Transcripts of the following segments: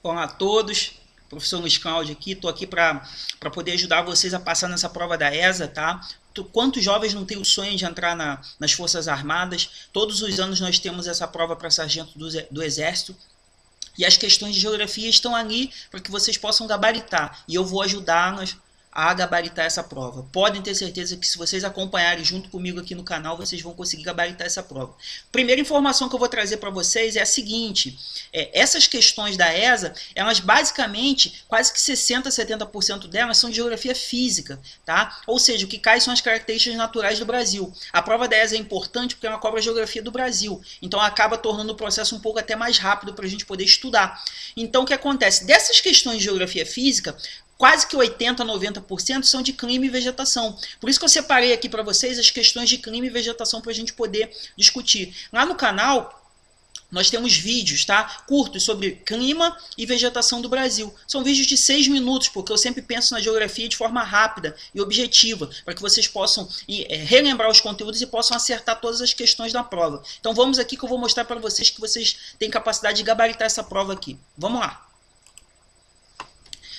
Olá a todos, professor Luiz Cláudio aqui, estou aqui para poder ajudar vocês a passar nessa prova da ESA, tá? Quantos jovens não têm o sonho de entrar nas Forças Armadas? Todos os anos nós temos essa prova para sargento do Exército, e as questões de geografia estão ali para que vocês possam gabaritar, e eu vou ajudar-nos a gabaritar essa prova. Podem ter certeza que se vocês acompanharem junto comigo aqui no canal, vocês vão conseguir gabaritar essa prova. Primeira informação que eu vou trazer para vocês é a seguinte, essas questões da ESA, elas basicamente, quase que 60, 70% delas são de geografia física, tá? Ou seja, o que cai são as características naturais do Brasil. A prova da ESA é importante porque ela cobra a geografia do Brasil, então acaba tornando o processo um pouco até mais rápido para a gente poder estudar. Então o que acontece? Dessas questões de geografia física, quase que 80% a 90% são de clima e vegetação. Por isso que eu separei aqui para vocês as questões de clima e vegetação para a gente poder discutir. Lá no canal, nós temos vídeos, tá? Curtos sobre clima e vegetação do Brasil. São vídeos de 6 minutos, porque eu sempre penso na geografia de forma rápida e objetiva, para que vocês possam relembrar os conteúdos e possam acertar todas as questões da prova. Então vamos aqui que eu vou mostrar para vocês que vocês têm capacidade de gabaritar essa prova aqui. Vamos lá.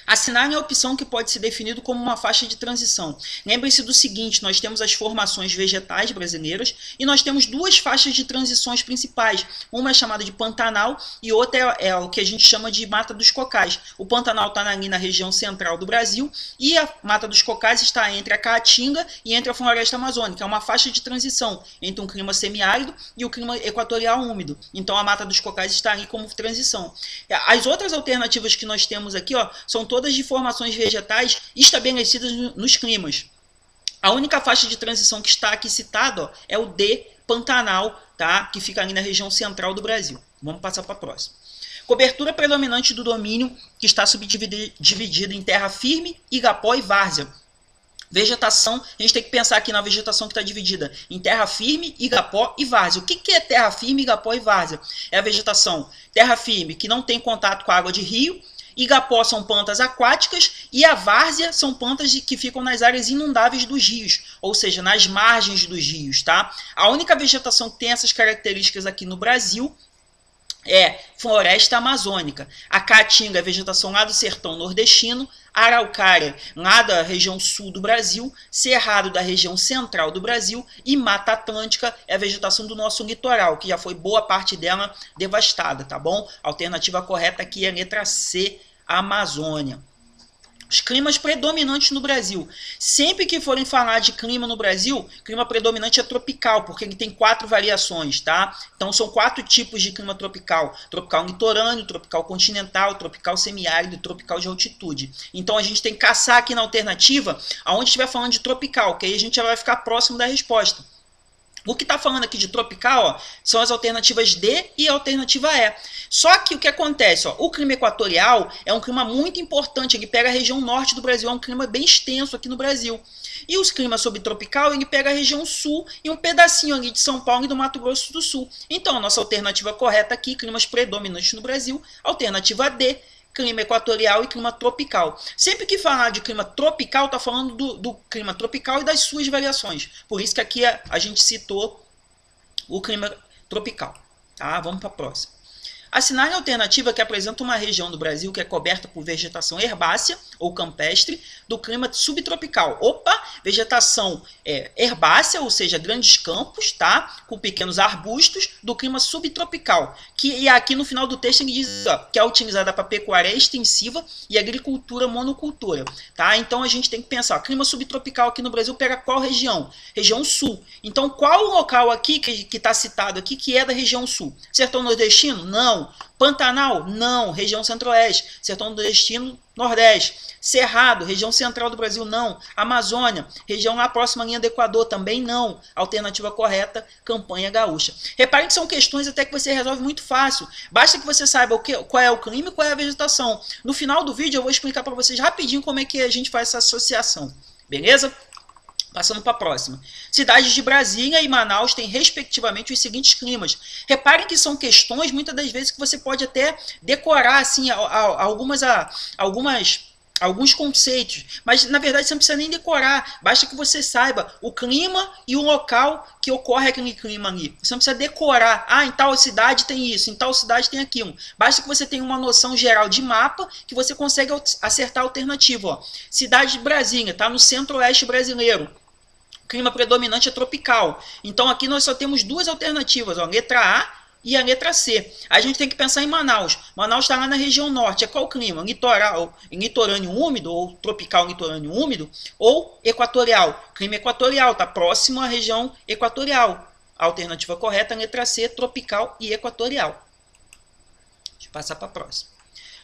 Assinale a opção que pode ser definido como uma faixa de transição. Lembre-se do seguinte, nós temos as formações vegetais brasileiras e nós temos duas faixas de transições principais. Uma é chamada de Pantanal e outra é o que a gente chama de Mata dos Cocais. O Pantanal está ali na região central do Brasil e a Mata dos Cocais está entre a Caatinga e entre a Floresta Amazônica. É uma faixa de transição entre um clima semiárido e o clima equatorial úmido. Então a Mata dos Cocais está ali como transição. As outras alternativas que nós temos aqui, ó, são todas de formações vegetais estabelecidas nos climas. A única faixa de transição que está aqui citada, ó, é o D, Pantanal, tá? Que fica ali na região central do Brasil. Vamos passar para a próxima. Cobertura predominante do domínio que está subdividido em terra firme, igapó e várzea. Vegetação, a gente tem que pensar aqui na vegetação que está dividida em terra firme, igapó e várzea. O que é terra firme, igapó e várzea? É a vegetação terra firme que não tem contato com a água de rio, igapó são plantas aquáticas e a várzea são plantas que ficam nas áreas inundáveis dos rios, ou seja, nas margens dos rios, tá? A única vegetação que tem essas características aqui no Brasil é floresta amazônica. A caatinga é vegetação lá do sertão nordestino, araucária lá da região sul do Brasil, cerrado da região central do Brasil e mata atlântica é a vegetação do nosso litoral, que já foi boa parte dela devastada, tá bom? A alternativa correta aqui é a letra C, Amazônia. Os climas predominantes no Brasil. Sempre que forem falar de clima no Brasil, clima predominante é tropical, porque ele tem 4 variações, tá? Então são 4 tipos de clima tropical. Tropical litorâneo, tropical continental, tropical semiárido e tropical de altitude. Então a gente tem que caçar aqui na alternativa, aonde estiver falando de tropical, que aí a gente já vai ficar próximo da resposta. O que está falando aqui de tropical, ó, são as alternativas D e a alternativa E. Só que o que acontece? Ó, o clima equatorial é um clima muito importante, ele pega a região norte do Brasil, é um clima bem extenso aqui no Brasil. E os climas subtropical, ele pega a região sul e um pedacinho ali de São Paulo e do Mato Grosso do Sul. Então, a nossa alternativa correta aqui, climas predominantes no Brasil, alternativa D, clima equatorial e clima tropical. Sempre que falar de clima tropical, está falando do clima tropical e das suas variações. Por isso que aqui a gente citou o clima tropical. Tá? Vamos para a próxima. Assinale a alternativa que apresenta uma região do Brasil que é coberta por vegetação herbácea ou campestre do clima subtropical. Opa, vegetação herbácea, ou seja, grandes campos, tá? Com pequenos arbustos do clima subtropical. E aqui no final do texto ele diz ó, que é utilizada para pecuária extensiva e agricultura monocultura. Tá? Então a gente tem que pensar, ó, clima subtropical aqui no Brasil pega qual região? Região sul. Então qual o local aqui que está citado aqui que é da região sul? Sertão nordestino? Não. Pantanal? Não. Região centro-oeste. Sertão nordestino, nordeste. Cerrado, região central do Brasil, não. Amazônia, região lá próxima à linha do Equador, também não. Alternativa correta, campanha gaúcha. Reparem que são questões até que você resolve muito fácil. Basta que você saiba qual é o clima e qual é a vegetação. No final do vídeo eu vou explicar para vocês rapidinho como é que a gente faz essa associação. Beleza? Passando para a próxima. Cidades de Brasília e Manaus têm, respectivamente, os seguintes climas. Reparem que são questões, muitas das vezes, que você pode até decorar assim, algumas alguns conceitos, mas na verdade você não precisa nem decorar, basta que você saiba o clima e o local que ocorre aquele clima ali. Você não precisa decorar, em tal cidade tem isso, em tal cidade tem aquilo. Basta que você tenha uma noção geral de mapa que você consegue acertar a alternativa. Ó. Cidade de Brasília, está no centro-oeste brasileiro. O clima predominante é tropical. Então aqui nós só temos duas alternativas, ó, letra A e a letra C. A gente tem que pensar em Manaus. Manaus está lá na região norte. É qual o clima? Litoral, litorâneo úmido, ou tropical litorâneo úmido, ou equatorial? Clima equatorial, está próximo à região equatorial. A alternativa correta é a letra C, tropical e equatorial. Deixa eu passar para a próxima.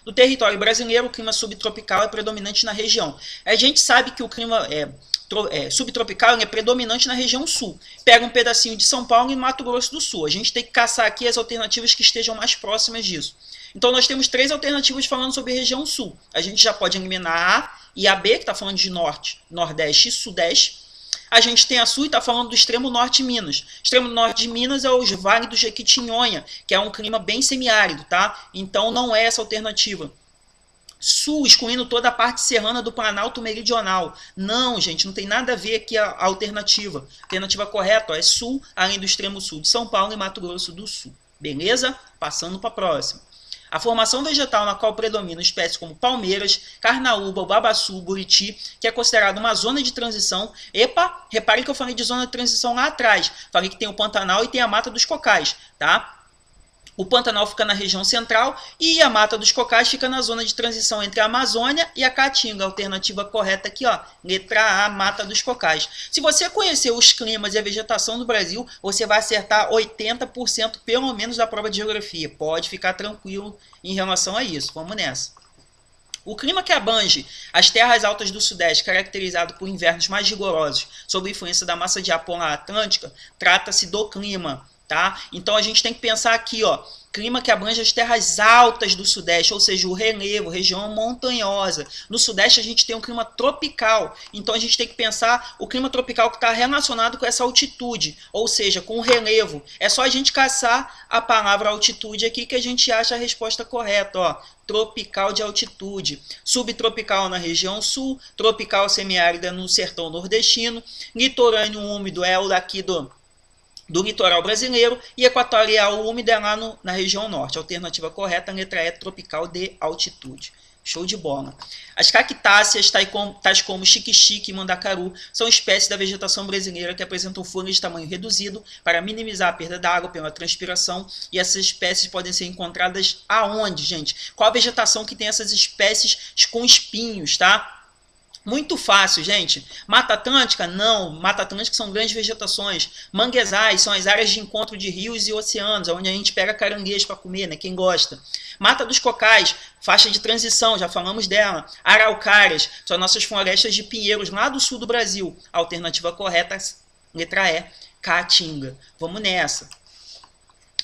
No território brasileiro, o clima subtropical é predominante na região. A gente sabe que o clima subtropical é predominante na região sul. Pega um pedacinho de São Paulo e Mato Grosso do Sul. A gente tem que caçar aqui as alternativas que estejam mais próximas disso. Então nós temos três alternativas falando sobre a região sul. A gente já pode eliminar a A e a B, que está falando de norte, nordeste e sudeste. A gente tem a sul e está falando do extremo norte de Minas. Extremo norte de Minas é o Vale do Jequitinhonha, que é um clima bem semiárido, tá? Então não é essa alternativa. Sul, excluindo toda a parte serrana do Planalto Meridional. Não, gente, não tem nada a ver aqui a alternativa. A alternativa correta é sul, além do extremo sul de São Paulo e Mato Grosso do Sul. Beleza? Passando para a próxima. A formação vegetal na qual predominam espécies como palmeiras, carnaúba, babaçu, buriti, que é considerada uma zona de transição. Epa, repare que eu falei de zona de transição lá atrás. Falei que tem o Pantanal e tem a Mata dos Cocais, tá? O Pantanal fica na região central e a Mata dos Cocais fica na zona de transição entre a Amazônia e a Caatinga. A alternativa correta aqui, ó, letra A, Mata dos Cocais. Se você conhecer os climas e a vegetação do Brasil, você vai acertar 80% pelo menos da prova de geografia. Pode ficar tranquilo em relação a isso. Vamos nessa. O clima que abrange as terras altas do Sudeste, caracterizado por invernos mais rigorosos, sob a influência da massa de ar polar atlântica, trata-se do clima. Tá? Então a gente tem que pensar aqui, ó, clima que abrange as terras altas do Sudeste, ou seja, o relevo, região montanhosa. No Sudeste a gente tem um clima tropical, então a gente tem que pensar o clima tropical que está relacionado com essa altitude, ou seja, com o relevo. É só a gente caçar a palavra altitude aqui que a gente acha a resposta correta, ó. Tropical de altitude, subtropical na região sul, tropical semiárida no sertão nordestino, litorâneo úmido é o daqui do litoral brasileiro e equatorial úmido é lá na região norte. A alternativa correta, a letra E, tropical de altitude. Show de bola. As cactáceas, tais como xique-xique e mandacaru, são espécies da vegetação brasileira que apresentam folhas de tamanho reduzido para minimizar a perda d'água pela transpiração. E essas espécies podem ser encontradas aonde, gente? Qual a vegetação que tem essas espécies com espinhos, tá? Muito fácil, gente. Mata Atlântica? Não. Mata Atlântica são grandes vegetações. Manguezais são as áreas de encontro de rios e oceanos, onde a gente pega caranguejo para comer, né? Quem gosta. Mata dos Cocais, faixa de transição, já falamos dela. Araucárias, são nossas florestas de pinheiros lá do sul do Brasil. A alternativa correta, letra E, Caatinga. Vamos nessa.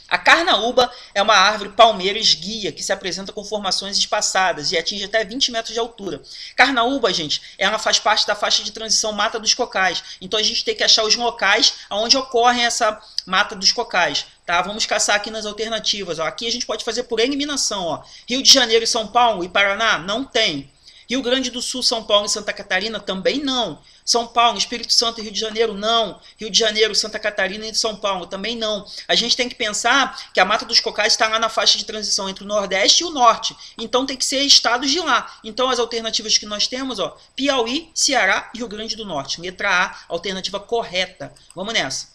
A carnaúba é uma árvore palmeira esguia que se apresenta com formações espaçadas e atinge até 20 metros de altura. Carnaúba, gente, ela faz parte da faixa de transição Mata dos Cocais. Então a gente tem que achar os locais onde ocorre essa Mata dos Cocais. Tá? Vamos caçar aqui nas alternativas. Ó. Aqui a gente pode fazer por eliminação. Ó. Rio de Janeiro, São Paulo e Paraná? Não tem. Rio Grande do Sul, São Paulo e Santa Catarina? Também não. São Paulo, Espírito Santo e Rio de Janeiro? Não. Rio de Janeiro, Santa Catarina e São Paulo? Também não. A gente tem que pensar que a Mata dos Cocais está lá na faixa de transição entre o Nordeste e o Norte. Então tem que ser estados de lá. Então as alternativas que nós temos, ó, Piauí, Ceará e Rio Grande do Norte. Letra A, alternativa correta. Vamos nessa.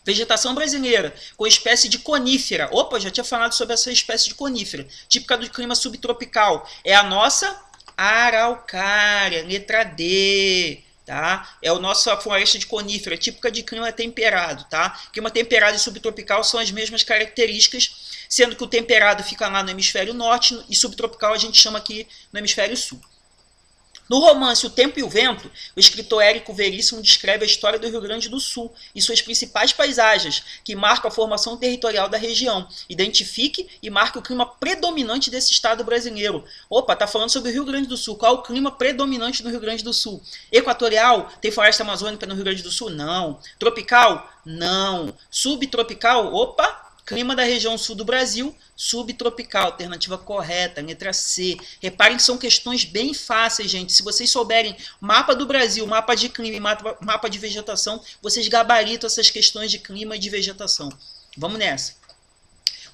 Vegetação brasileira, com espécie de conífera. Opa, já tinha falado sobre essa espécie de conífera. Típica do clima subtropical. É a nossa araucária, letra D. Tá? É a nossa floresta de conífera, típica de clima temperado. Tá? Clima temperado e subtropical são as mesmas características, sendo que o temperado fica lá no hemisfério norte e subtropical a gente chama aqui no hemisfério sul. No romance O Tempo e o Vento, o escritor Érico Veríssimo descreve a história do Rio Grande do Sul e suas principais paisagens, que marcam a formação territorial da região. Identifique e marque o clima predominante desse estado brasileiro. Opa, tá falando sobre o Rio Grande do Sul. Qual é o clima predominante no Rio Grande do Sul? Equatorial? Tem floresta amazônica no Rio Grande do Sul? Não. Tropical? Não. Subtropical? Opa! Clima da região sul do Brasil, subtropical, alternativa correta, letra C. Reparem que são questões bem fáceis, gente. Se vocês souberem mapa do Brasil, mapa de clima e mapa de vegetação, vocês gabaritam essas questões de clima e de vegetação. Vamos nessa.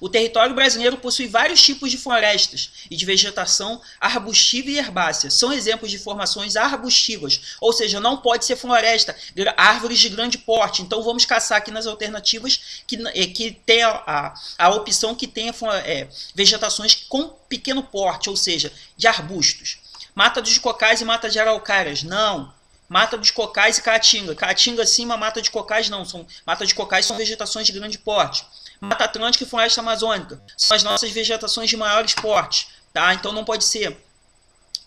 O território brasileiro possui vários tipos de florestas e de vegetação arbustiva e herbácea. São exemplos de formações arbustivas, ou seja, não pode ser floresta, árvores de grande porte. Então vamos caçar aqui nas alternativas que tem a opção que tenha vegetações com pequeno porte, ou seja, de arbustos. Mata dos cocais e mata de araucárias, não. Mata dos cocais e caatinga. Caatinga sim, mas mata de cocais não. Mata de cocais são vegetações de grande porte. Mata Atlântica e Floresta Amazônica são as nossas vegetações de maiores porte, tá? Então não pode ser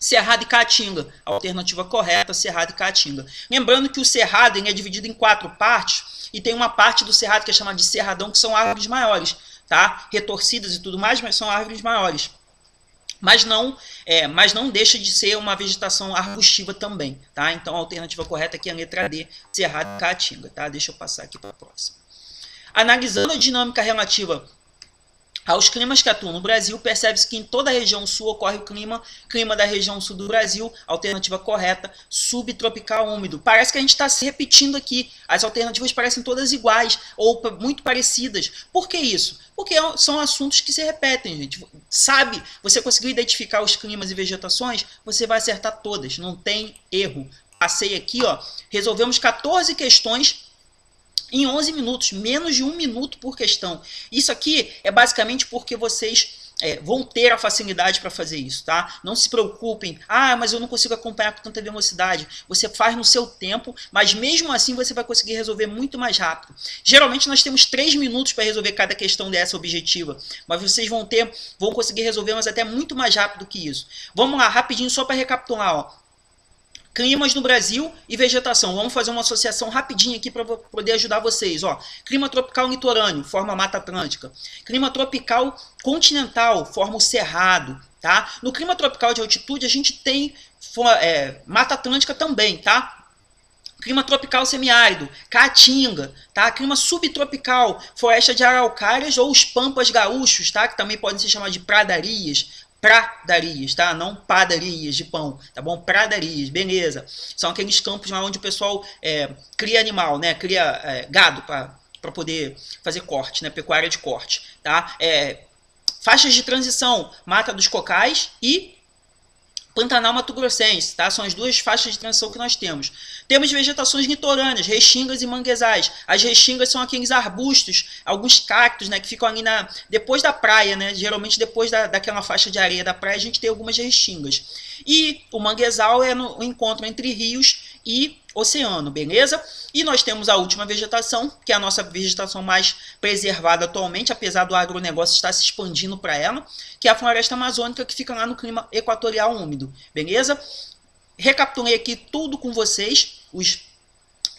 Cerrado e Caatinga. A alternativa correta, Cerrado e Caatinga. Lembrando que o Cerrado é dividido em 4 partes e tem uma parte do Cerrado que é chamada de Cerradão, que são árvores maiores, tá? Retorcidas e tudo mais, mas são árvores maiores. Mas não deixa de ser uma vegetação arbustiva também, tá? Então a alternativa correta aqui é a letra D, Cerrado e Caatinga, tá? Deixa eu passar aqui para a próxima. Analisando a dinâmica relativa aos climas que atuam no Brasil, percebe-se que em toda a região sul ocorre o clima da região sul do Brasil, alternativa correta, subtropical úmido. Parece que a gente está se repetindo aqui, as alternativas parecem todas iguais ou muito parecidas. Por que isso? Porque são assuntos que se repetem, gente. Sabe, você conseguiu identificar os climas e vegetações, você vai acertar todas, não tem erro. Passei aqui, ó, resolvemos 14 questões em 11 minutos, menos de 1 minuto por questão. Isso aqui é basicamente porque vocês vão ter a facilidade para fazer isso, tá? Não se preocupem, mas eu não consigo acompanhar com tanta velocidade. Você faz no seu tempo, mas mesmo assim você vai conseguir resolver muito mais rápido. Geralmente nós temos 3 minutos para resolver cada questão dessa objetiva, mas vocês vão conseguir resolver, mas até muito mais rápido que isso. Vamos lá, rapidinho, só para recapitular, ó. Climas no Brasil e vegetação. Vamos fazer uma associação rapidinho aqui para poder ajudar vocês. Ó, clima tropical litorâneo, forma a Mata Atlântica. Clima tropical continental, forma o Cerrado. Tá? No clima tropical de altitude, a gente tem Mata Atlântica também. Tá? Clima tropical semiárido, Caatinga. Tá? Clima subtropical, floresta de araucárias ou os pampas gaúchos, tá? Que também podem ser chamados de pradarias. Pradarias, tá? Não padarias de pão, tá bom? Pradarias, beleza. São aqueles campos lá onde o pessoal cria animal, né? Cria gado para poder fazer corte, né? Pecuária de corte, tá? Faixas de transição, Mata dos Cocais e Pantanal Mato Grossense, tá? São as duas faixas de transição que nós temos. Temos vegetações litorâneas, restingas e manguezais. As restingas são aqueles arbustos, alguns cactos, né, que ficam ali depois da praia, né? Geralmente depois daquela faixa de areia da praia a gente tem algumas restingas. E o manguezal é no encontro entre rios e oceano, beleza? E nós temos a última vegetação, que é a nossa vegetação mais preservada atualmente, apesar do agronegócio estar se expandindo para ela, que é a floresta amazônica, que fica lá no clima equatorial úmido, beleza? Recapitulei aqui tudo com vocês, os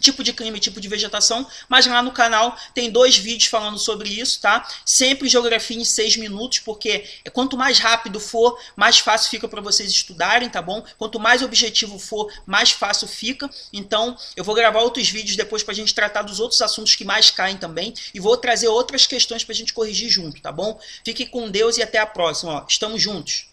tipo de clima e tipo de vegetação, mas lá no canal tem 2 vídeos falando sobre isso, tá? Sempre geografia em 6 minutos, porque quanto mais rápido for, mais fácil fica para vocês estudarem, tá bom? Quanto mais objetivo for, mais fácil fica. Então, eu vou gravar outros vídeos depois para a gente tratar dos outros assuntos que mais caem também, e vou trazer outras questões para a gente corrigir junto, tá bom? Fiquem com Deus e até a próxima, ó. Estamos juntos!